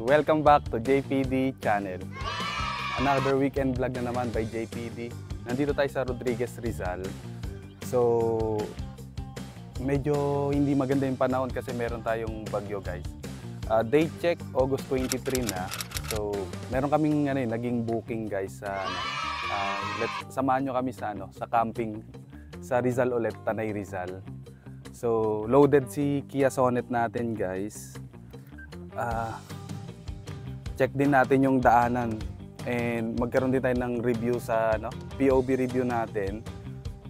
welcome back to JPD channel. Another weekend vlog na naman by JPD. Nandito tayo sa Rodriguez, Rizal. So, medyo hindi maganda yung panahon kasi meron tayong bagyo, guys. Date check, August 23 na. So, meron kaming naging booking, guys, sa samahan nyo kami sa sa camping sa Rizal ulit, Tanay Rizal. So, loaded si Kia Sonet natin, guys. Check din natin yung daanan and magkaroon din tayo ng review sa POV review natin.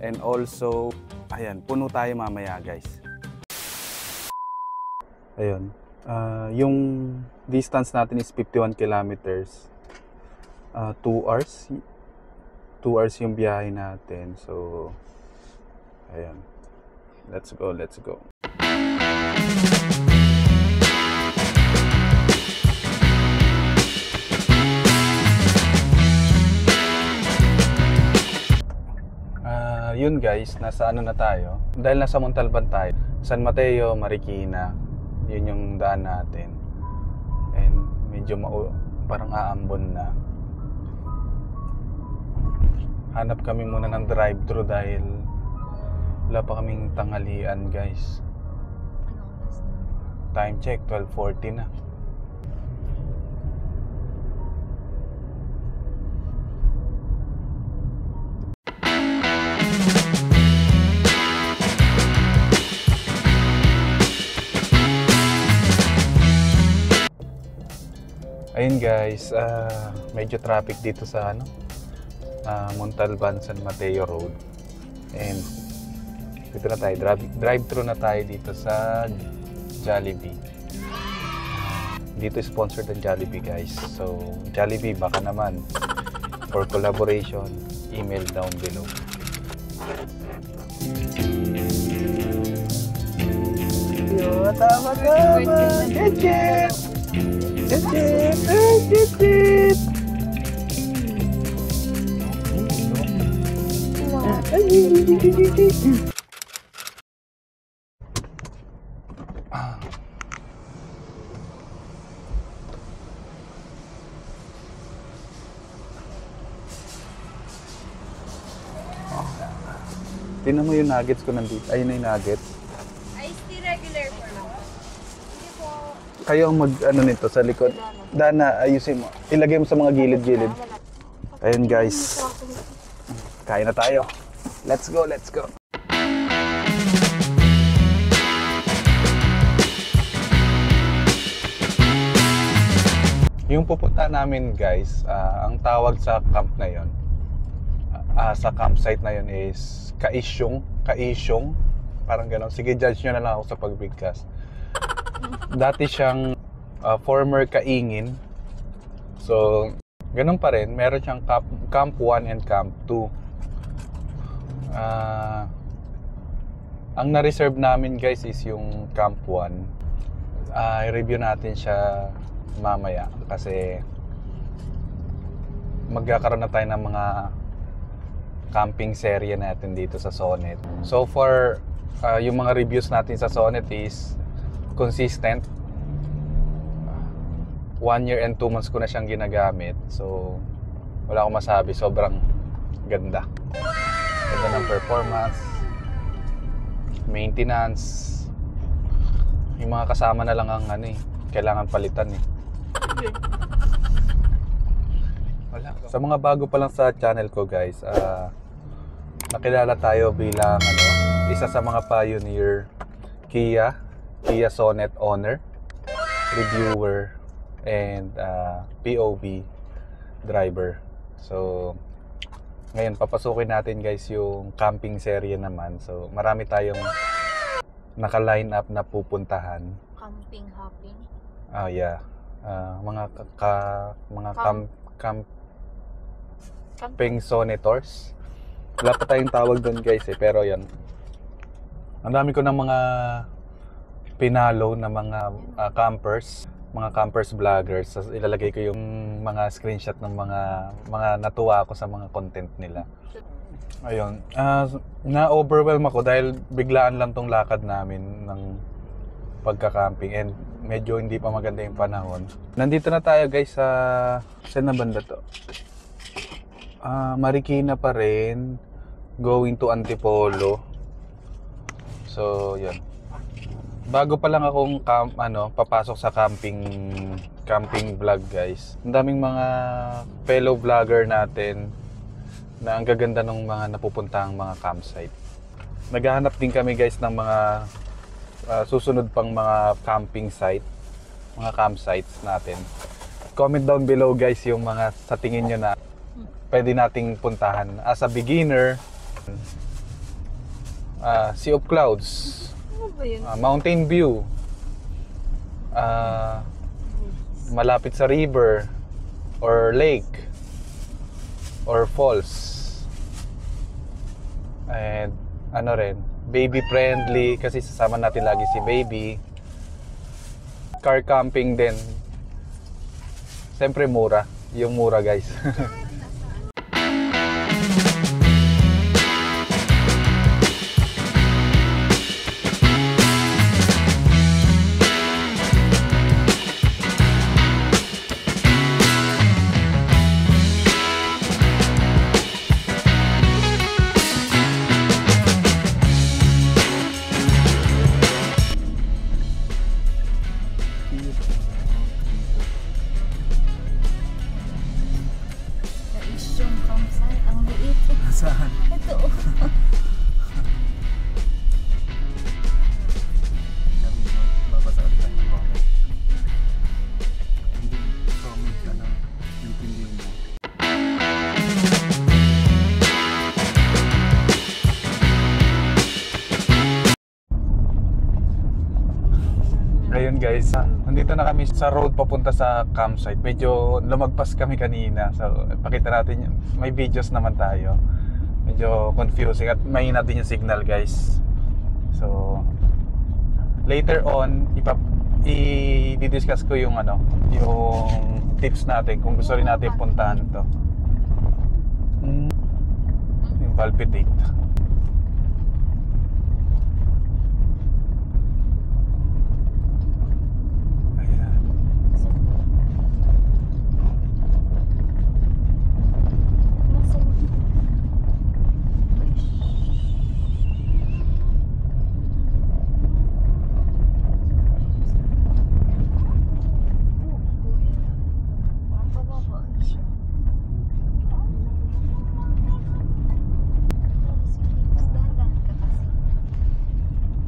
And also, ayan, puno tayo mamaya, guys. Ayun. Yung distance natin is 51 kilometers. 2 hours. 2 hours yung biyahe natin. So, ayan. Let's go, let's go. Yun guys, nasa na tayo. Dahil nasa Montalban tayo. San Mateo, Marikina. Yun yung daan natin. And medyo parang aambon na. Hanap kami muna ng drive-thru dahil wala pa kaming tanghalian, guys. Time check, 12:40 na. Ayun guys, medyo traffic dito sa Montalban, San Mateo Road. And dito na tayo, drive-thru na tayo dito sa Jollibee. Dito sponsored ng Jollibee, guys. So, Jollibee, baka naman for collaboration, email down below. Yo, tama-tama! Gadget! Gadget! Gadget! Tingnan mo yung nuggets ko nandito. Ayun na yung nuggets. Iced tea regular po lang. Hindi po. Kayo ang nito sa likod. Dana, ayusin mo. Ilagay mo sa mga gilid-gilid. Ayun guys. Kain na tayo. Let's go, let's go. Yung pupunta namin guys, ang tawag sa camp na yon, sa campsite na yon is Kaisyong, parang gano'n. Sige, judge nyo na lang ako sa pagbigkas. Dati siyang former Kaingin. So, ganun pa rin. Meron siyang Camp 1 and Camp 2. Ang na-reserve namin guys is yung Camp 1. I-review natin siya mamaya kasi magkakaroon na tayo ng mga camping serye natin dito sa Sonet. So far, yung mga reviews natin sa Sonet is consistent. 1 year and 2 months ko na siyang ginagamit. So, wala akong masabi. Sobrang ganda. Ganda ng performance, maintenance. Yung mga kasama na lang ang kailangan palitan Wala. Sa mga bago pa lang sa channel ko guys, nakilala tayo bilang isa sa mga pioneer Kia Sonet owner, reviewer, and POV driver. So ngayon papasukin natin guys yung camping serye naman. So marami tayong naka-line up na pupuntahan. Camping hopping. Yeah. Mga camping sonetors. Wala pa tayong tawag doon guys pero yan. Ang dami ko ng mga pinalo na mga campers vloggers. So, ilalagay ko yung mga screenshot ng mga natuwa ako sa mga content nila. Ayun. Na-overwhelm ako dahil biglaan lang tong lakad namin ng pagka-camping and medyo hindi pa maganda yung panahon. Nandito na tayo guys sa saan na banda to? Marikina pa rin, going to Antipolo. So yun, bago pa lang akong papasok sa camping vlog guys. Ang daming mga fellow vlogger natin na ang gaganda ng mga napupuntahang mga campsite. Naghahanap din kami guys ng mga susunod pang mga mga campsites natin. Comment down below guys yung mga sa tingin nyo na pwede nating puntahan. As a beginner, Sea of Clouds, Ano ba yun? Mountain View, malapit sa river or lake or falls, and baby friendly kasi sasama natin lagi si baby. Car camping din, siyempre mura guys. Yung campsite, ang liit. Saan? Ito. Babasa ulit tayo ng comment. Hindi, comment ka na. Intindihin mo. Ayun guys, nandito na kami sa road papunta sa campsite. Medyo lumagpas kami kanina. So, pakita natin yun. May videos naman tayo. Medyo confusing at mahina din yung signal guys. So, later on, i-discuss ko yung yung tips natin kung gusto rin natin puntahan to. Yung palpitate.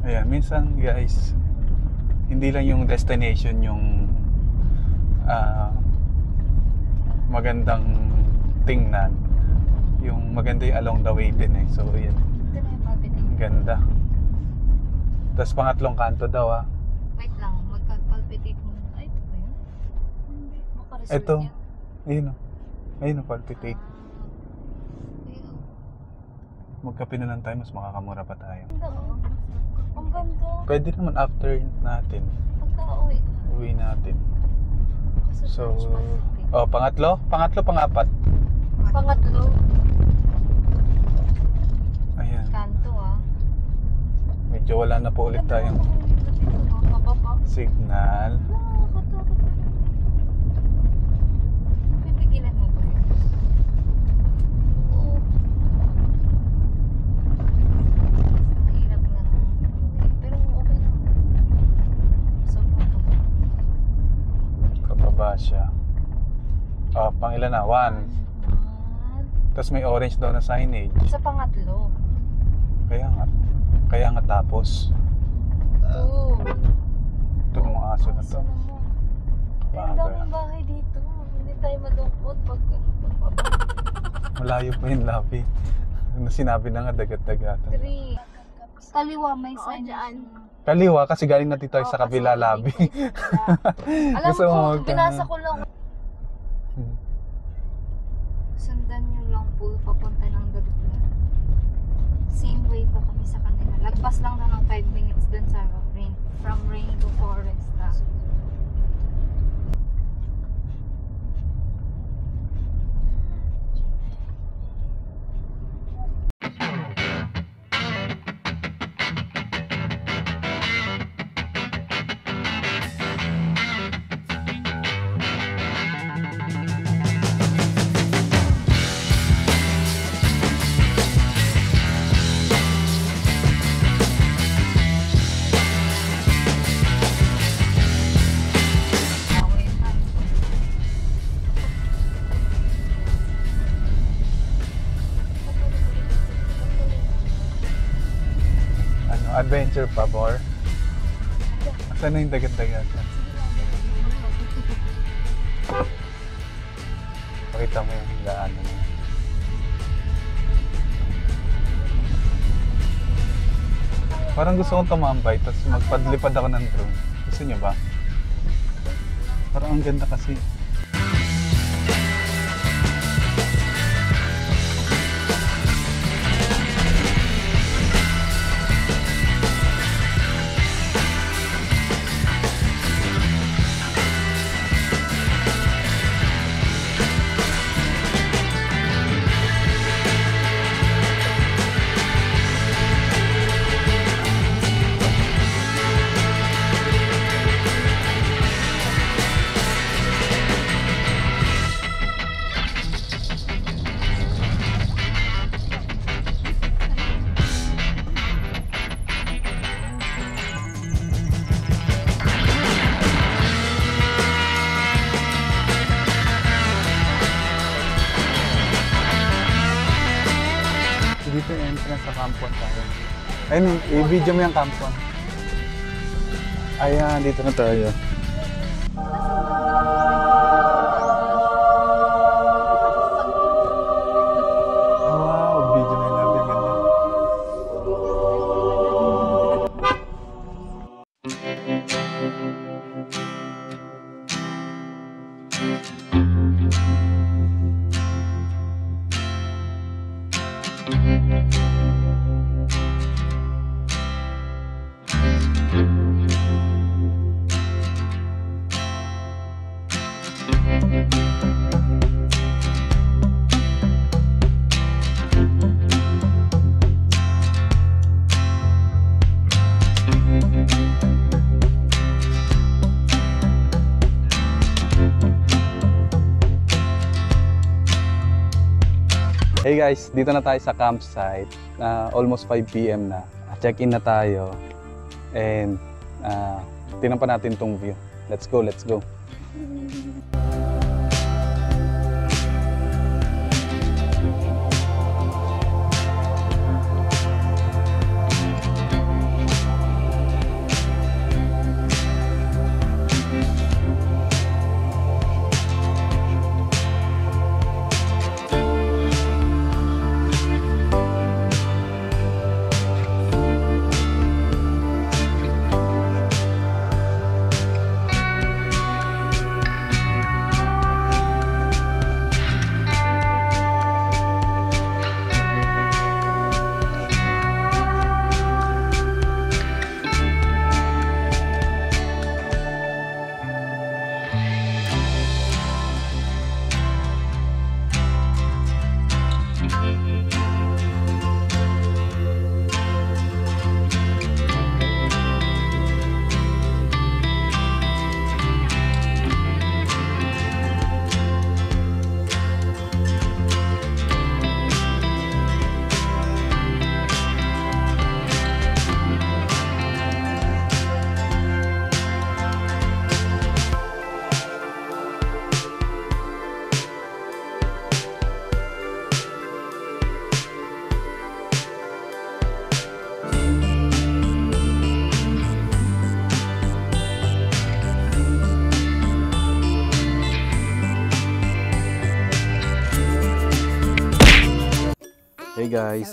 Ayan, minsan guys, hindi lang yung destination yung magandang tingnan. Yung maganda yung along the way din eh. So yun, Ito na yung palpitate. ganda. Tapos pangatlong kanto daw Wait lang, magka-palpitate muna. Ay, ito ba yun? Makaresult Ito. yan. Ayun o, palpitate. Ayun, oh. Magkape na lang tayo, mas makakamura pa tayo. Ganda, oh. Ang ganda. Pwede naman after natin, Pagka-uwi. uwi natin. Kasi So, palpitate. pangatlo, pangapat. Pangatlo. Ayan, Kanto, medyo wala na po ulit tayong signal. Pipigilan mo ba yun? Oo. Mahirap na lang. Pero okay lang. Sobrang Kababa siya. Pangilan na? 1. Tapos may orange daw na signage. Sa pangatlo. Kaya nga tapos. Oo. Ito ang mga aso na to. Ang daming bahay dito. Hindi tayo malungkot pag Malayo pa yung labi. Sinabi na nga dagat-dagatan. 3. Kaliwa may sign dyan. Kaliwa kasi galing natin tayo sa kabila labi. Alam Gusto mo ko, magka- binasa ko lang. Sundan nyo lang po papunta ng Darugla. Same way pa kami sa kanila. Lagpas lang na ng 5 minutes dun sa from rain to forest. adventure pa more. Asan na yung dagat-dagat? Pakita mo yung daan. Parang gusto kong tumambay, tapos magpadlipad ako ng drone. Gusto niyo ba? Parang ang ganda kasi. Dito yung entrance sa Kampon tayo. Ayun, i-video mo yung Kampon. Ayan, dito na tayo. Wow, video na yung labi. Ganda. Hey guys, dito na tayo sa campsite. Almost 5 PM na. Check-in na tayo. And tingnan pa natin tong view. Let's go, let's go. Hey guys,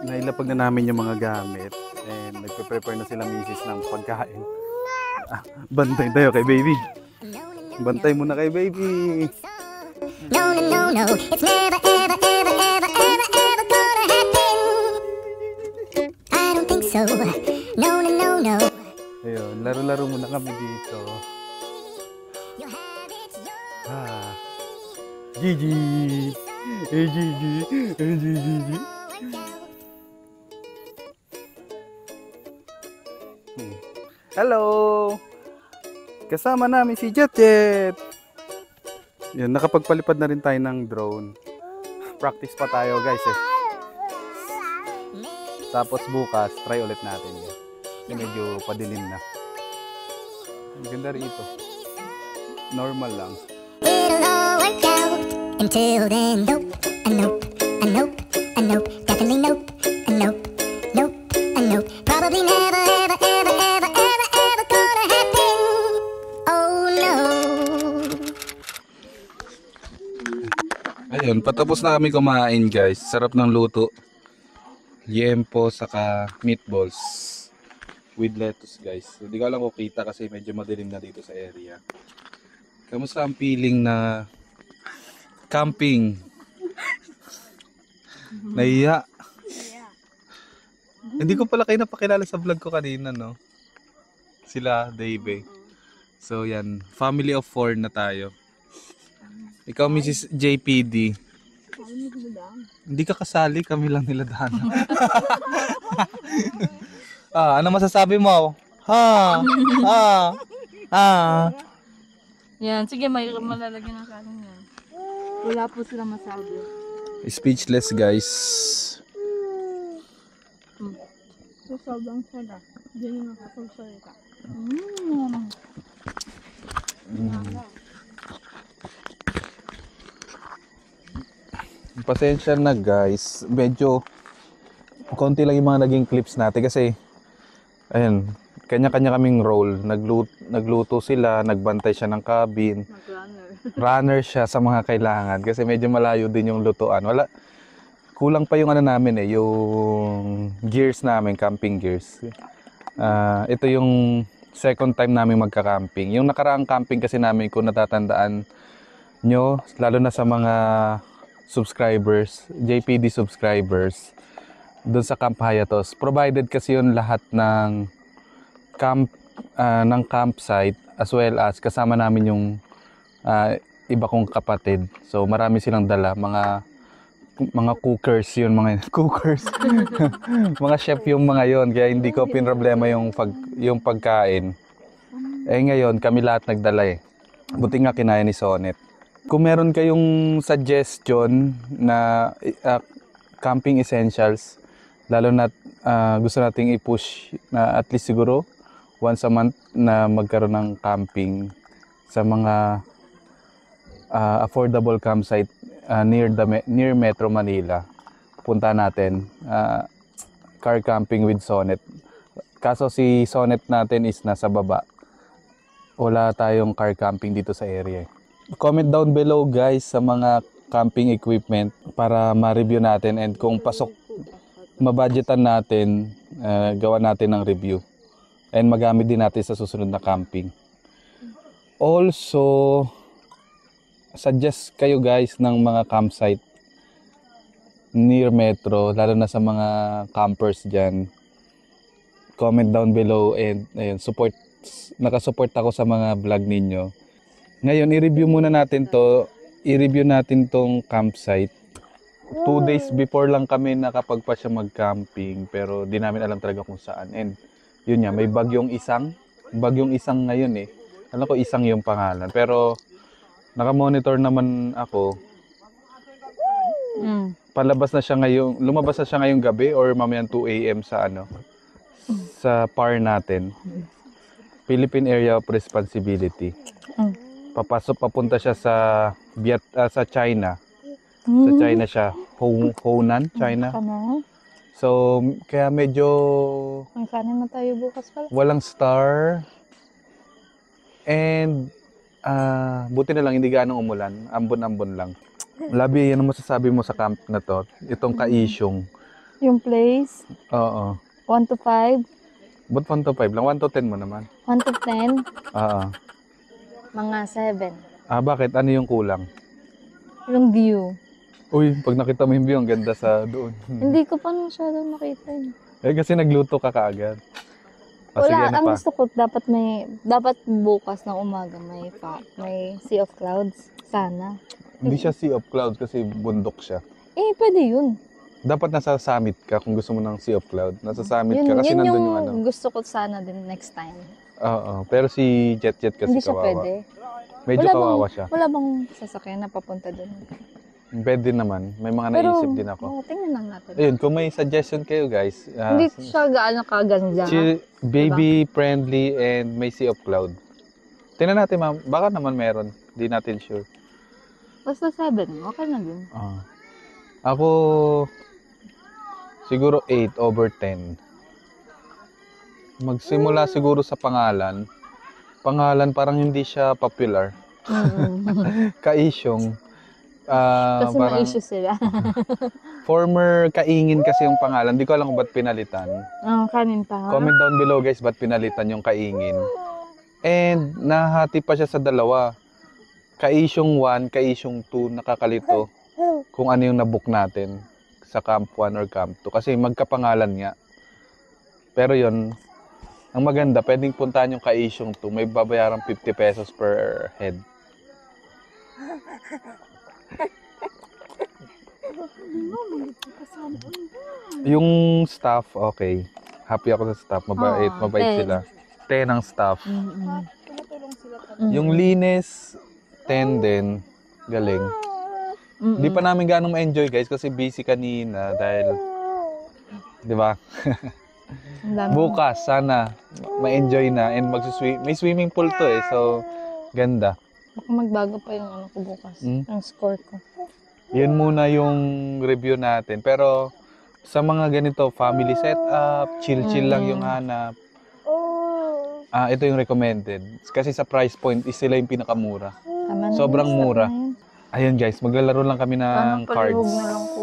nailapag na namin yung mga gamit and nagpe-prepare na sila misis ng pagkain. Bantay tayo kay baby. Bantay muna kay baby. No, no, no, no, it's never, ever, ever, ever, ever, ever gonna happen. I don't think so. No, no, no, no. Ayun, laro-laro muna kami dito. You have it, Gigi! Eh, Gigi! Eh, Gigi! Hello! Kasama namin si Jet Jet! Yan, nakapagpalipad na rin tayo ng drone. Practice pa tayo guys eh. Tapos bukas, try ulit natin yun. Medyo padilim na. Ang ganda rito. Normal lang. it'll all work out. Until then, nope, I nope, I nope, I nope. Definitely nope, a nope, nope, a nope. Probably never, ever, ever, ever, ever, ever gonna happen. Oh no. Ayun, patapos na kami kumain guys. Sarap ng luto. Liempo saka meatballs with lettuce guys. Hindi ko lang kukita kasi medyo madilim na dito sa area. Kamusta ang feeling na camping? Nahiya. Hindi ko pala kayo napakilala sa vlog ko kanina, no? Sila, Dave. So yan, family of 4 na tayo. Ikaw, Mrs. JPD. Hindi ka kasali, kami lang nila Dana. Ano masasabi mo? Yan, sige, may malalagyan ng kanin yan. Wala po sila masabi. Speechless, guys. So, sobrang sarap. Hindi nyo nakapagsalita. Pasensya na guys, medyo konti lang yung mga naging clips natin kasi ayun, kanya-kanya kaming role. Nagluto sila, nagbantay siya ng cabin. Runner siya sa mga kailangan kasi medyo malayo din yung lutuan. Kulang pa yung ano namin yung gears namin, camping gears. Ito yung second time namin magka-camping. Yung nakaraang camping kasi namin, kung natatandaan nyo, lalo na sa mga subscribers, JPD subscribers, doon sa Camp Hayatos. Provided kasi yun lahat ng campsite as well as kasama namin yung iba kong kapatid. So marami silang dala, mga cookers yun, mga cookers. Mga chef yung mga yon, kaya hindi ko pinroblema yung pagkain. Ngayon kami lahat nagdala Buti nga kinaya ni Sonet. Kung meron kayong suggestion na camping essentials, lalo na gusto nating i-push na at least siguro once a month na magkaroon ng camping sa mga affordable campsite near Metro Manila, punta natin. Car camping with Sonet. Kaso si Sonet natin is nasa baba. Wala tayong car camping dito sa area. Comment down below guys sa mga camping equipment para ma-review natin, and kung pasok mabudgetan natin, gawa natin ng review and magamit din natin sa susunod na camping. Also, suggest kayo guys ng mga campsite near Metro, lalo na sa mga campers dyan. Comment down below and ayun, nakasupport ako sa mga vlog ninyo. Ngayon, i-review muna natin i-review natin tong campsite. 2 days before lang kami nakapagpa siya mag-camping, pero di namin alam talaga kung saan. And yun nga, may bagyong isang ngayon Alam ko isang yung pangalan, pero naka-monitor naman ako. Lumabas na siya ngayong gabi or mamayang 2 AM sa PAR natin. Philippine Area of Responsibility. Papunta siya sa China. Sa China siya, Honan, China. So, kaya medyo Ang kanin na tayo bukas pala. walang star. And buti na lang hindi gaano umulan. Ambon-ambon lang. Labi, ano masasabi mo sa camp na to? Itong Kaisyong. Yung place, Oo. 1 to 5, Ba't 1 to 5 lang? 1 to 10 mo naman. 1 to 10, Oo. mga 7. Bakit? Ano yung kulang? Yung view. Uy, pag nakita mo yung view, ang ganda sa doon. Hindi ko pa masyado nakita yun. Kasi nagluto ka kaagad. Sige, Wala, ano ang pa? gusto ko, dapat bukas ng umaga may sea of clouds. Sana. Hindi siya sea of clouds kasi bundok siya. Pwede yun. Dapat nasa summit ka kung gusto mo ng sea of cloud. Nasa summit ka kasi Yun nandun yung yung ano. gusto ko sana din next time. Oo. Pero si Jet kasi Hindi siya kawawa. pwede. Medyo kawawa siya. Wala bang sasakyan na papunta dun? Pwede naman. May mga naisip din ako. Tingnan lang natin. Ayun, kung may suggestion kayo guys. Hindi siya gaano kaganda. Baby friendly and may sea of cloud. Tingnan natin ma'am. Baka naman meron. Hindi natin sure. Basta 7. Okay na din. Ako, Siguro 8/10. Magsimula siguro sa pangalan. Pangalan parang hindi siya popular. Kaisyong. Kasi Parang ma-issue sila. former Kaingin kasi yung pangalan. Hindi ko alam kung ba't pinalitan. Kanin pa. Comment down below guys, ba't pinalitan yung Kaingin. And nahati pa siya sa dalawa. Kaisyong 1, Kaisyong 2, nakakalito kung ano yung nabook natin sa Camp 1 or Camp 2. Kasi magkapangalan nga. Pero yon, ang maganda, pwedeng puntahan yung Kaisyong 2. May babayarang 50 pesos per head. Yung staff, okay. Happy ako sa staff. Mabait, Oo, mabait 10. sila. 10 ang staff. Mm-mm. Yung linis, 10 din. Galing. Mm-mm. Hindi pa namin ganong ma-enjoy guys kasi busy kanina dahil, di ba? Ang dami. Bukas, sana ma-enjoy na and may swimming pool to eh. So, ganda. Baka magbago pa yung ano ko bukas. Ang score ko. Yun muna yung review natin. Pero, sa mga ganito, family setup, chill-chill lang yung hanap. Ito yung recommended. Kasi sa price point, is sila yung pinakamura. Tama na Sobrang yun, mura. sarap na yun. Ayun guys, maglalaro lang kami ng Paano cards. palihog na lang ko?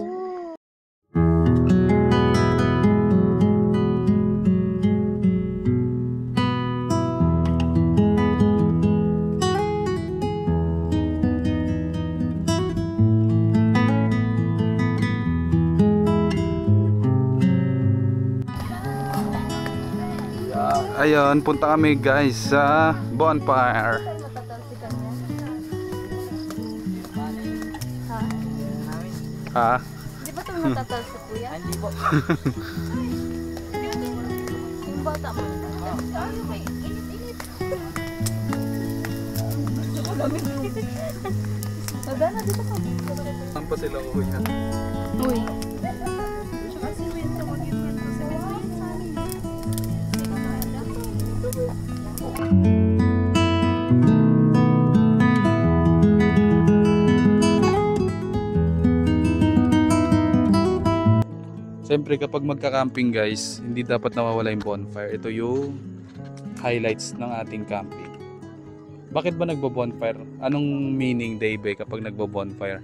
Ayun, punta kami guys sa bonfire. Ha? Di ba ito matatal sa kuya? Hindi po. Yung bata mo. Magana dito ka. Saan pa sila kuya? Uy. Siyempre kapag magka-camping guys, hindi dapat nawawala yung bonfire. Ito yung highlights ng ating camping. Bakit ba nagbo-bonfire? Anong meaning, Dave, kapag nagbo-bonfire?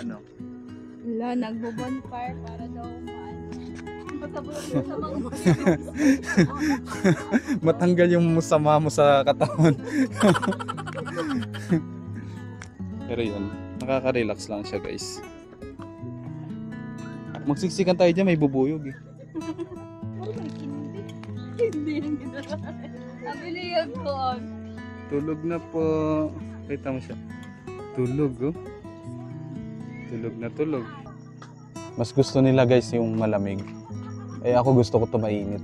Ano? Wala, nagbo-bonfire para daw Matanggal yung sama mo sa katawan. Pero yun, nakaka-relax lang siya guys. Magsiksikan tayo dyan, may bubuyog eh. Hindi. Ang biliyag ko. Tulog na po. Kita mo siya. Tulog oh. Tulog na tulog. Mas gusto nila guys yung malamig. Eh ako gusto ko ito mainit.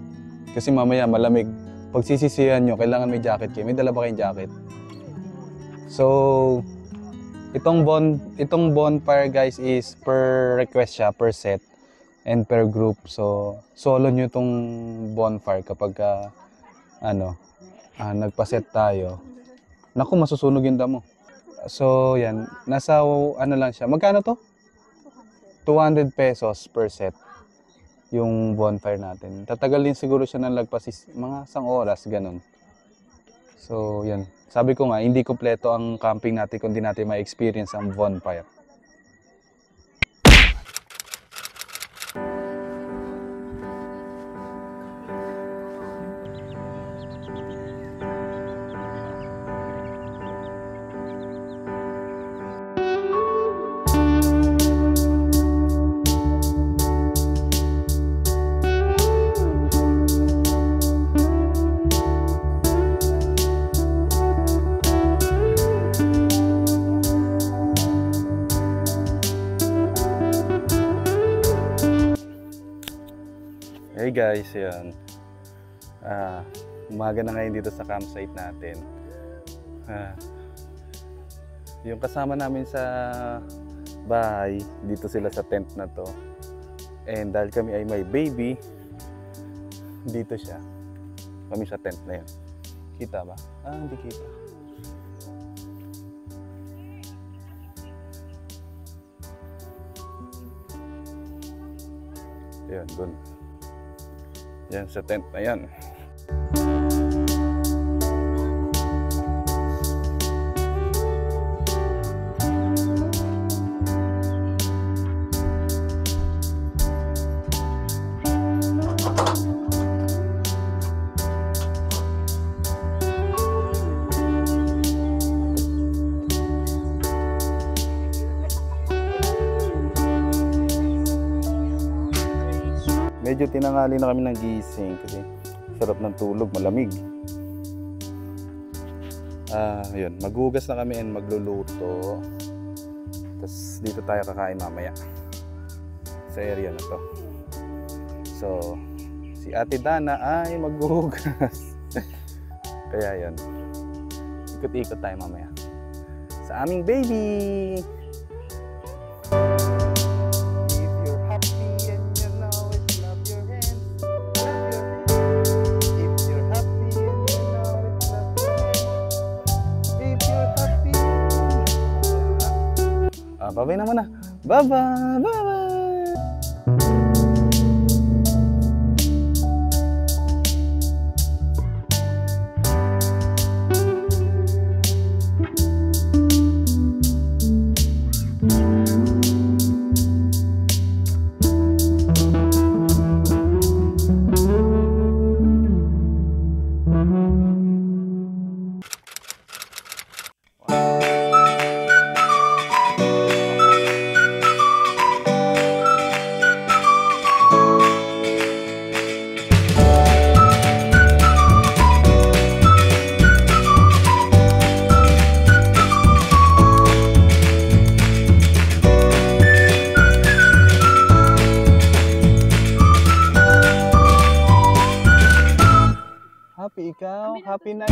Kasi mamaya malamig. Pag sisisihan nyo, kailangan may jacket kayo. May dala ba kayong jacket? So, itong bonfire guys is per request siya, per set and per group. So, solo nyo itong bonfire kapag nagpa-set tayo. Naku, masusunog yung damo. So, yan. Nasa ano lang siya. Magkano to? 200 pesos per set yung bonfire natin. Tatagal din siguro siya ng lagpas mga 1 oras, ganun. So, yan. Sabi ko nga, hindi kompleto ang camping natin kung di natin ma-experience ang bonfire. Hey guys, yan. Umaga na ngayon dito sa campsite natin. Yung kasama namin sa bahay, dito sila sa tent na to. And dahil kami ay may baby, dito siya. Kami sa tent na yun. Kita ba? Hindi kita. Ayan, dun. Yan sa tent na yan. Medyo tinangali na kami ng gising kasi sarap ng tulog, malamig. Yun, maghugas na kami and magluluto. Tapos dito tayo kakain mamaya sa area na to. So, si Ate Dana ay maghuhugas. Kaya yun, ikot-ikot tayo mamaya sa aming baby. Bye-bye na muna. Bye-bye! Bye-bye! Happy ikaw? Happy na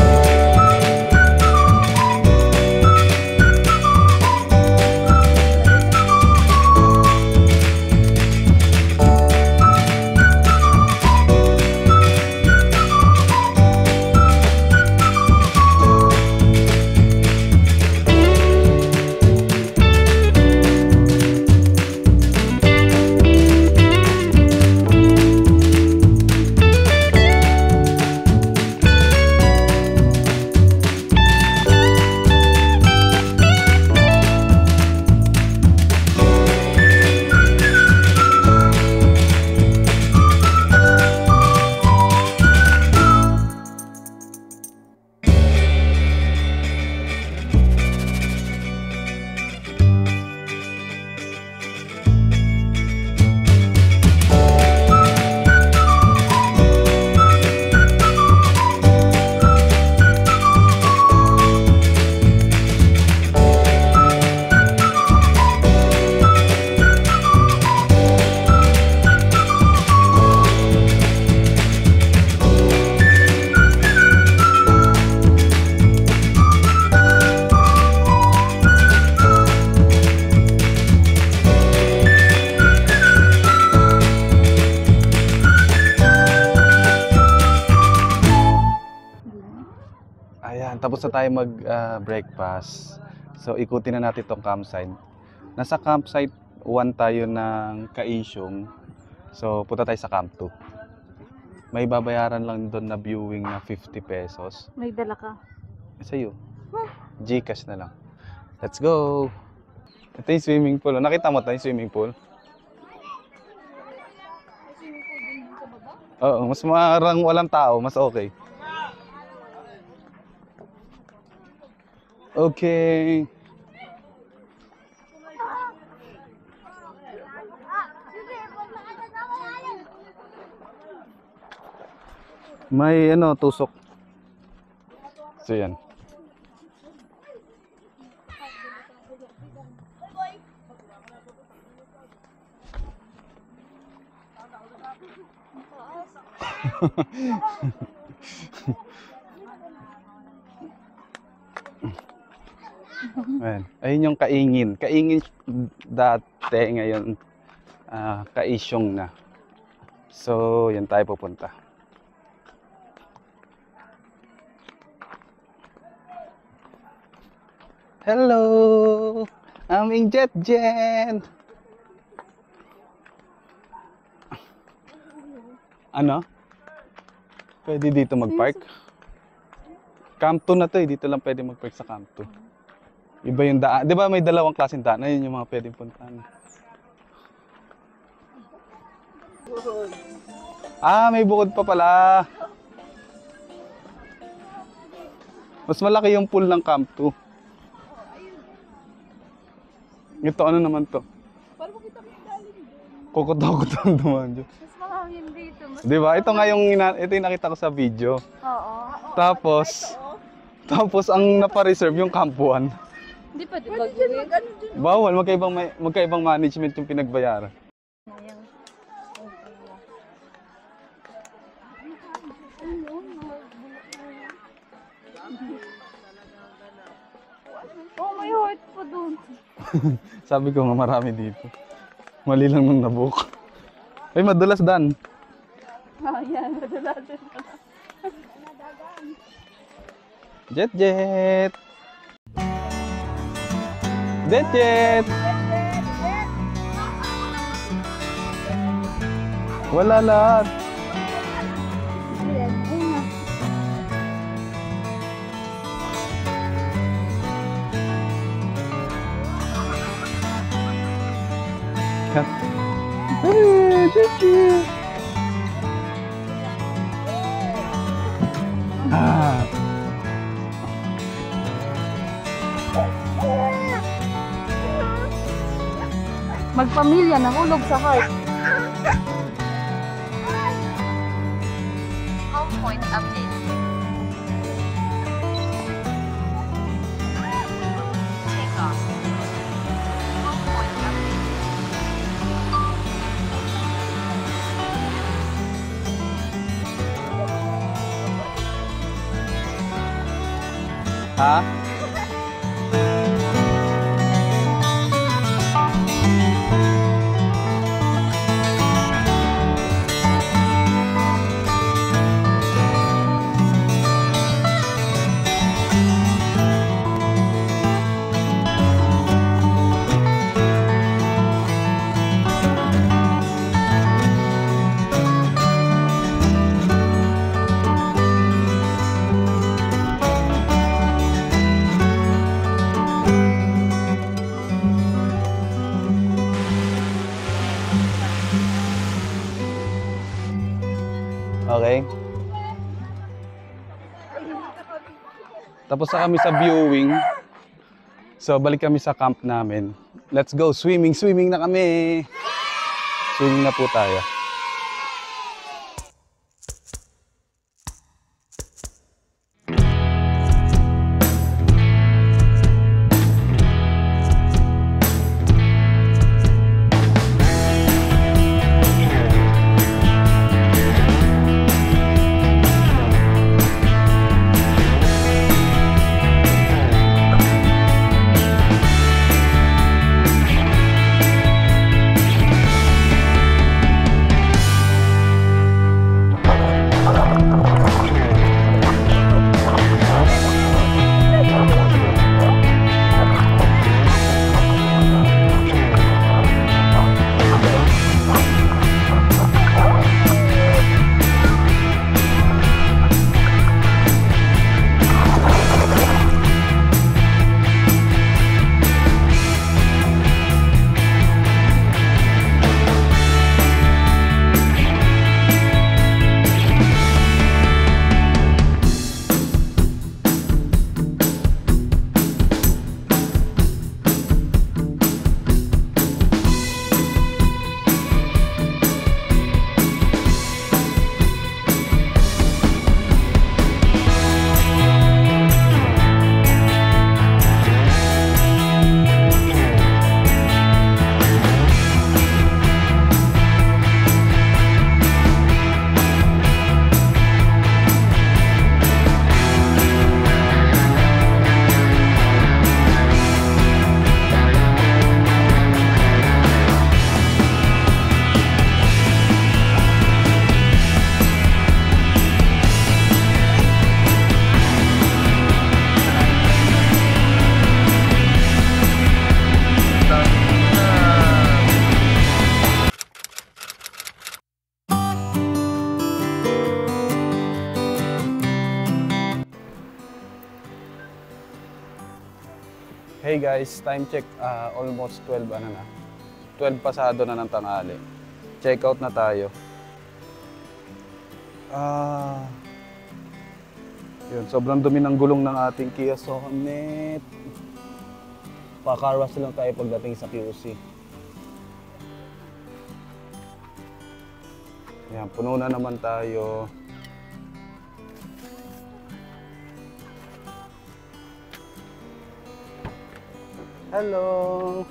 Ayan, tapos na tayo mag-breakfast. So, ikutin na natin itong campsite. Nasa campsite 1 tayo ng Kaisyong. So, punta tayo sa camp 2. May babayaran lang doon na viewing na 50 pesos. May dala ka. Sa'yo. Gcash na lang. Let's go! Ito yung swimming pool. Nakita mo ito yung swimming pool? Oo, mas marang walang tao. Mas okay. Okay. May tusok. So yan. Ayan. Ayun yung Kaingin. Kaingin dati, ngayon Kaisyong na. So, yan tayo pupunta. Hello! Aming jet. Ano? Pwede dito mag-park? Camp 2 na to eh. Dito lang pwede mag-park sa Camp 2. Iba yung daan. Di ba may dalawang klaseng daan? Ayun yung mga pwedeng puntahan. Ah, may bukod pa pala. Mas malaki yung pool ng Camp 2. Ito ano naman to? Kukot-kukot ang dumaan dyan. Mas mahangin dito. Mas Di ba? Ito nga yung, ito yung nakita ko sa video. Oo. Tapos ang napa-reserve yung Camp 1. Hindi pa din mag-uwi. Bawal, magkaibang management yung pinagbayaran. Oh, may heart pa doon. Sabi ko nga marami dito. Mali lang nung nabook. Ay, madulas Dan. Ah, yan. Madulas. Jet jet. Jet jet. Wala lahat. Cut. Jet jet. Ah. Magpamilya, nahulog sa heart. Home point update. Take off. Home point update. Ha? Okay. Tapos na kami sa viewing. So, balik kami sa camp namin. Let's go. Swimming. Swimming na kami. Swimming na po tayo. Hey guys, time check. Almost 12 ano na. 12 pasado na ng tanghali. Check out na tayo. Yun, sobrang dumi ng gulong ng ating Kia Sonet. Pa-car wash lang tayo pagdating sa QC. Yan, puno na naman tayo. Hello!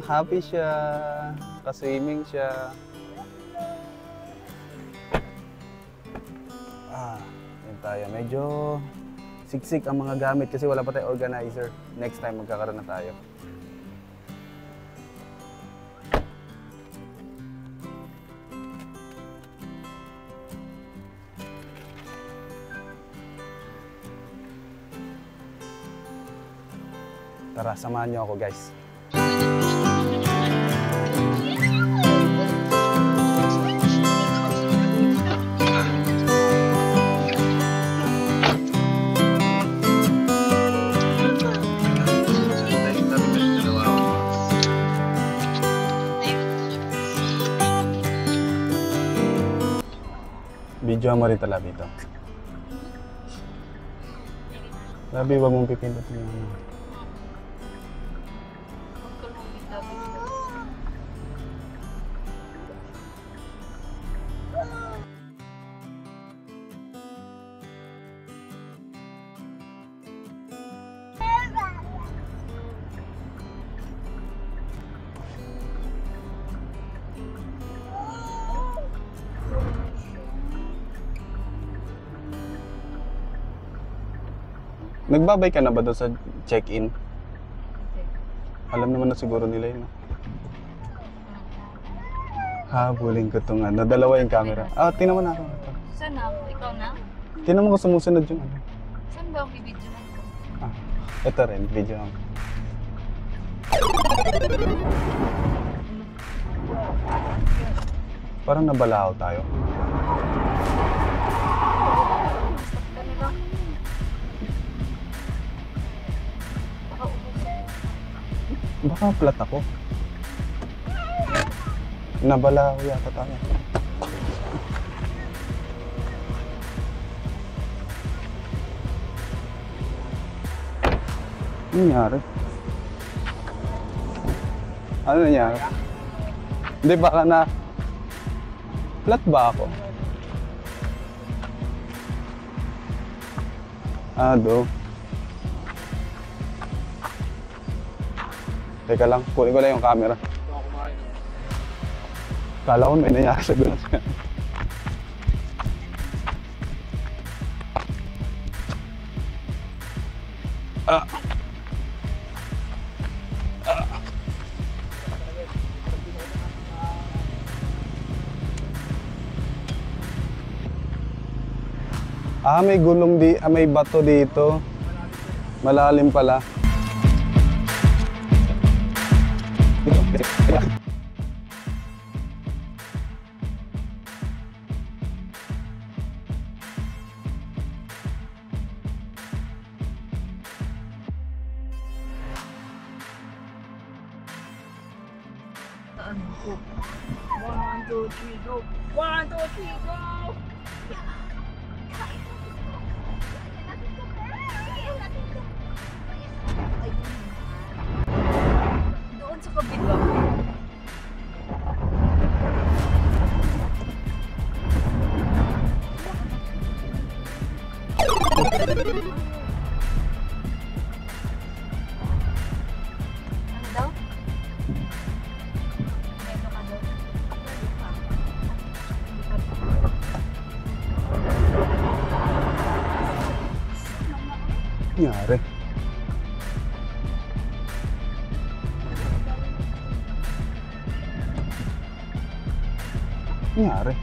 Happy siya. Ka-swimming siya. Yan tayo. Medyo siksik ang mga gamit kasi wala pa tayong organizer. Next time magkakaroon na tayo. Tara, samahan niyo ako guys. Video mo rin talabi ito. Labi, wag mong pipindot mo. Nagbabay ka na ba doon sa check-in? Alam naman na siguro nila yun. Habulin ko itong ano. Dalawa yung camera. Tingnan mo na ako. Saan na? Ikaw na? Tingnan mo ko sumusunod yung ano. Saan ba ang bibidyo na ko? Ito rin, video ako. Parang nabalaw tayo. Baka flat ako. Nabalaw yata tayo. Ano nangyari? Ano nangyari? Hindi, baka na... Flat ba ako? Do. Teka lang, kunin ko lang yung camera. Kala ko may nangyari sa gulas. May gulong may bato dito. Malalim pala. Go. 1, 2, 3, go. 1, 2, 3, go. Doon sa kabila. Ano daw? Nangyari. Nangyari.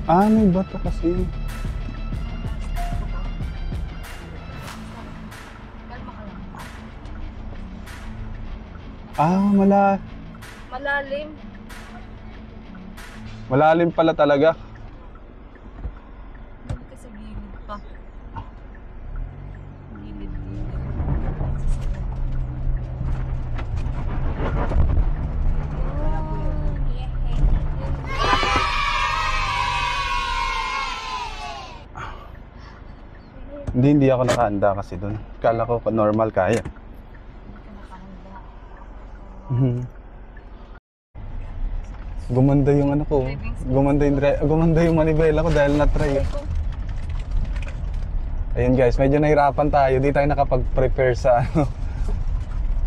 May bato kasi. Malalim. Malalim pala talaga. Hindi ka sa gilid pa. Hindi ako nakahanda kasi doon. Kala ko normal kaya. Hindi ka nakahanda. Gumanda yung ano ko. Gumanda yung manibela ko dahil na-try. Ayun guys, medyo nahirapan tayo. Di tayo nakapag-prepare sa ano.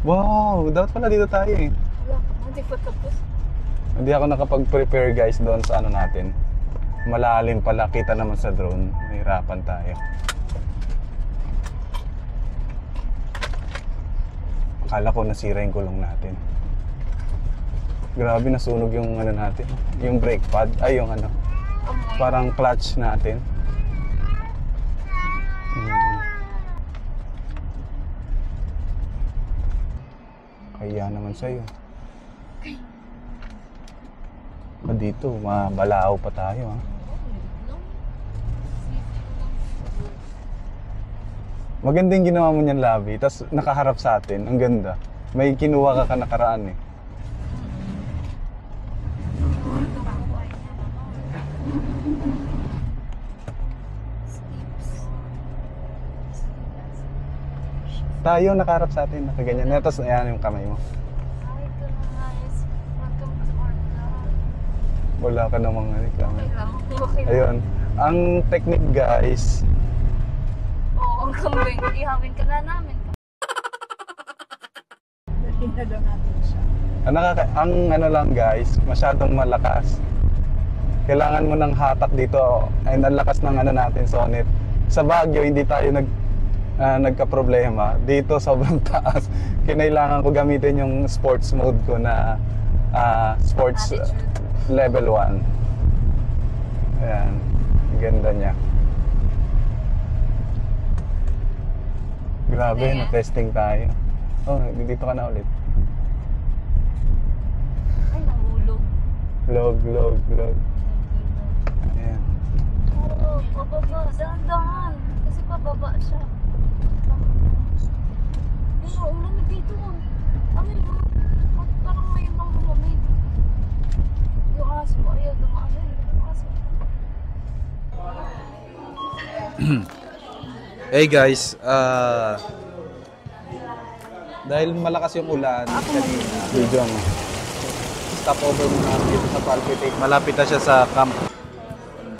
Wow, dapat pala dito tayo eh. Wala, hindi pa tapos. Hindi ako nakapag-prepare guys doon sa ano natin. Malalim pala, kita naman sa drone. Nahirapan tayo. Akala ko nasira yung gulong natin. Grabe, nasunog yung ano natin. Yung brake pad, ay yung ano. Parang clutch natin. Kaya naman sa'yo. Dito, mabalao pa tayo ha. Maganda yung ginawa mo niyan, Labi. Tapos nakaharap sa atin. Ang ganda. May kinuha ka nakaraan eh. Tayo nakaharap sa atin. Nakaganyan. Tapos ayan yung kamay mo. Hi guys, welcome to our vlog. Wala ka namang reklamo. Okay lang, okay lang. Ayun. Ang technique guys, Oo, ang kambing. Ihawin ka na namin. Hinalo natin siya. ang ano lang guys, masyadong malakas. Kailangan mo ng hatak dito. Ay, ang lakas ng ano natin, Sonet. Sa Baguio, hindi tayo nagka-problema. Dito, sobrang taas. Kinailangan ko gamitin yung sports mode ko na sports level 1. Ayan. Ganda niya. Grabe, Ayan. na-testing tayo. Oh, dito ka na ulit. Ay, nahulog. Log. Ayan. Oo, pababa. Dahan-dahan. Kasi pababa siya. Yung ulan na dito. Ano yun? Parang may ibang lumamig. Yung aso. Ayaw, dumaan na yun. Yung aso. Hey guys, dahil malakas yung ulan kanina, video mo. Stop over muna dito sa Palpitate. Malapit na siya sa Camp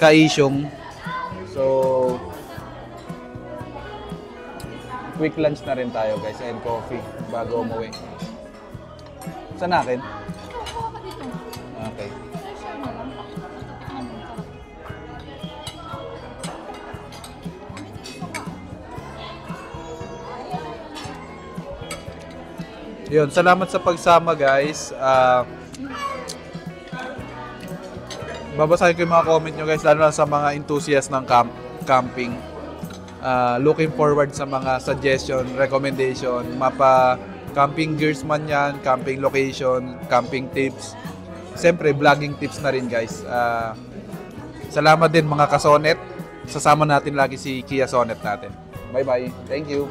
Kaisyong. So, quick lunch na rin tayo guys and coffee bago umuwi. Saan natin? Okay. Yun, salamat sa pagsama guys. Babasahin ko yung mga comment nyo guys, lalo na sa mga enthusiast ng camping. Looking forward sa mga suggestion, recommendation, mapa camping gears man yan, camping location, camping tips. Siyempre, vlogging tips na rin guys. Salamat din mga kasonet. Sasama natin lagi si Kia Sonet natin. Bye bye. Thank you.